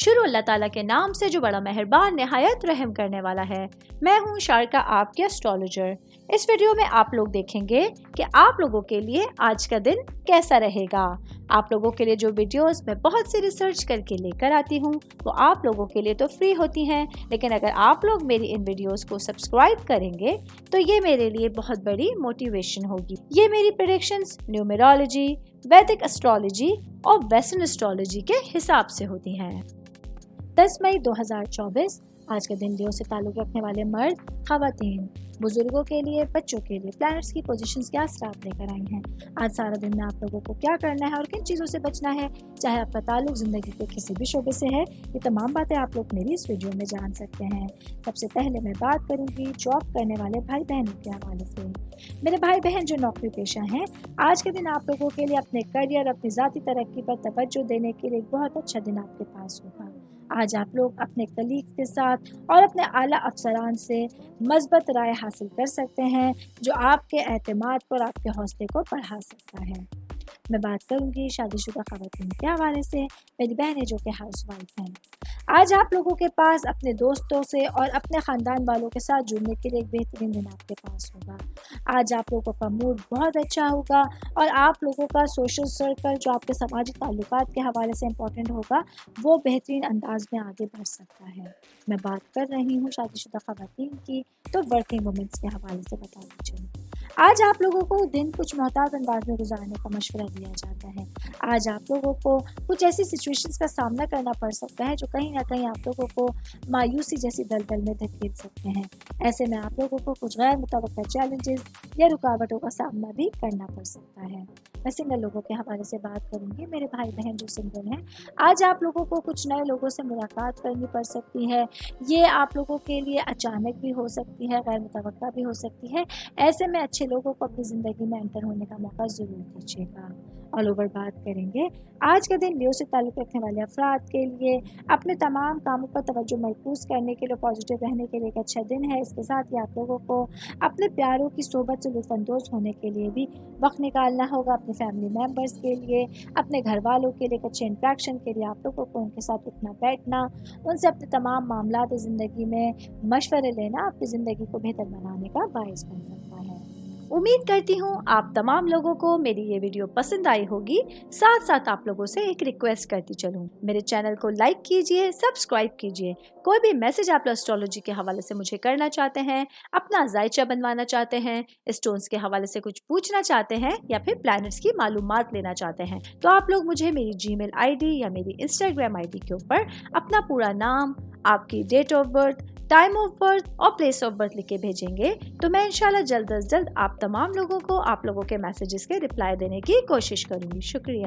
شروع اللہ تعالیٰ کے نام سے جو بڑا مہربان نہایت رحم کرنے والا ہے۔ میں ہوں شارکا، آپ کے اسٹرالوجر۔ اس ویڈیو میں آپ لوگ دیکھیں گے کہ آپ لوگوں کے لیے آج کا دن کیسا رہے گا۔ آپ لوگوں کے لیے جو ویڈیوز میں بہت سی ریسرچ کر کے لے کر آتی ہوں وہ آپ لوگوں کے لیے تو فری ہوتی ہیں، لیکن اگر آپ لوگ میری ان ویڈیوز کو سبسکرائب کریں گے تو یہ میرے لیے بہت بڑی موٹیویشن ہوگی۔ یہ میری پریڈکشنز نیومرولوجی، ویدک اسٹرالوجی اور ویسٹرن اسٹرالوجی کے حساب سے ہوتی ہیں۔ 10 مئی 2024 آج کا دن لیو سے تعلق رکھنے والے مرد، خواتین، بزرگوں کے لیے، بچوں کے لیے پلانٹس کی پوزیشنز کیا اثرات لے کر آئی ہیں۔ آج سارا دن میں آپ لوگوں کو کیا کرنا ہے اور کن چیزوں سے بچنا ہے، چاہے آپ کا تعلق زندگی کے کسی بھی شعبے سے ہے، یہ تمام باتیں آپ لوگ میری اس ویڈیو میں جان سکتے ہیں۔ سب سے پہلے میں بات کروں گی جاب کرنے والے بھائی بہنوں کے حوالے سے۔ میرے بھائی بہن جو نوکری پیشہ ہیں، آج کے دن آپ لوگوں کے لیے اپنے کریئر، اپنی ذاتی ترقی پر توجہ دینے کے لیے ایک بہت اچھا دن آپ کے پاس ہوگا۔ آج آپ لوگ اپنے کلیگ کے ساتھ اور اپنے اعلیٰ افسران سے مثبت رائے حاصل کر سکتے ہیں جو آپ کے اعتماد پر آپ کے حوصلے کو بڑھا سکتا ہے۔ میں بات کروں گی شادی شدہ خواتین کے حوالے سے، میری بہنیں جو کہ ہاؤس وائف ہیں۔ آج آپ لوگوں کے پاس اپنے دوستوں سے اور اپنے خاندان والوں کے ساتھ جڑنے کے لیے ایک بہترین دن آپ کے پاس ہوگا۔ آج آپ لوگوں کا موڈ بہت اچھا ہوگا اور آپ لوگوں کا سوشل سرکل جو آپ کے سماجی تعلقات کے حوالے سے امپورٹنٹ ہوگا وہ بہترین انداز میں آگے بڑھ سکتا ہے۔ میں بات کر رہی ہوں شادی شدہ خواتین کی، تو ورکنگ وومنس کے حوالے سے بتا دیجیے۔ آج آپ لوگوں کو دن کچھ محتاط انداز میں گزارنے کا مشورہ دیا جاتا ہے۔ آج آپ لوگوں کو کچھ ایسی سچویشنز کا سامنا کرنا پڑ سکتا ہے جو کہیں نہ کہیں آپ لوگوں کو مایوسی جیسی دلدل میں دھکیل سکتے ہیں۔ ایسے میں آپ لوگوں کو کچھ غیر متوقع چیلنجز یا رکاوٹوں کا سامنا بھی کرنا پڑ سکتا ہے۔ میں سنگل لوگوں کے حوالے سے بات کروں گی۔ میرے بھائی بہن جو سنگل ہیں، آج آپ لوگوں کو کچھ نئے لوگوں سے ملاقات کرنی پڑ سکتی ہے۔ یہ آپ لوگوں کے لیے اچانک بھی ہو سکتی ہے، غیر متوقع بھی ہو سکتی ہے۔ ایسے میں اچھے لوگوں کو اپنی زندگی میں انٹر ہونے کا موقع ضرور دیجیے گا۔ آل اوور بات کریں گے، آج کے دن لیو سے تعلق رکھنے والے افراد کے لیے اپنے تمام کاموں پر توجہ مرکوز کرنے کے لیے، پازیٹیو رہنے کے لیے ایک اچھا دن ہے۔ اس کے ساتھ ہی آپ لوگوں کو اپنے پیاروں کی صحبت سے لطف اندوز ہونے کے لیے بھی وقت نکالنا ہوگا۔ اپنے فیملی ممبرس کے لیے، اپنے گھر والوں کے لیے ایک اچھے انٹریکشن کے لیے آپ لوگوں کو ان کے ساتھ اٹھنا بیٹھنا، ان سے اپنے تمام معاملات زندگی میں مشورے لینا آپ کی زندگی کو بہتر بنانے کا باعث بن سکتا ہے۔ امید کرتی ہوں آپ تمام لوگوں کو میری یہ ویڈیو پسند آئی ہوگی۔ ساتھ ساتھ آپ لوگوں سے ایک ریکویسٹ کرتی چلوں، میرے چینل کو لائک کیجئے، سبسکرائب کیجئے۔ کوئی بھی میسج آپ اسٹرالوجی کے حوالے سے مجھے کرنا چاہتے ہیں، اپنا ذائچہ بنوانا چاہتے ہیں، اسٹونز کے حوالے سے کچھ پوچھنا چاہتے ہیں یا پھر پلانٹس کی معلومات لینا چاہتے ہیں، تو آپ لوگ مجھے میری جی میل آئی ڈی یا میری انسٹاگرام آئی ڈی کے اوپر اپنا پورا نام، آپ کی date of birth, time of birth اور پلیس آف برتھ لکھ کے بھیجیں گے تو میں انشاءاللہ جلد از جلد آپ تمام لوگوں کو آپ لوگوں کے میسیجز کے رپلائی دینے کی کوشش کروں گی۔ شکریہ۔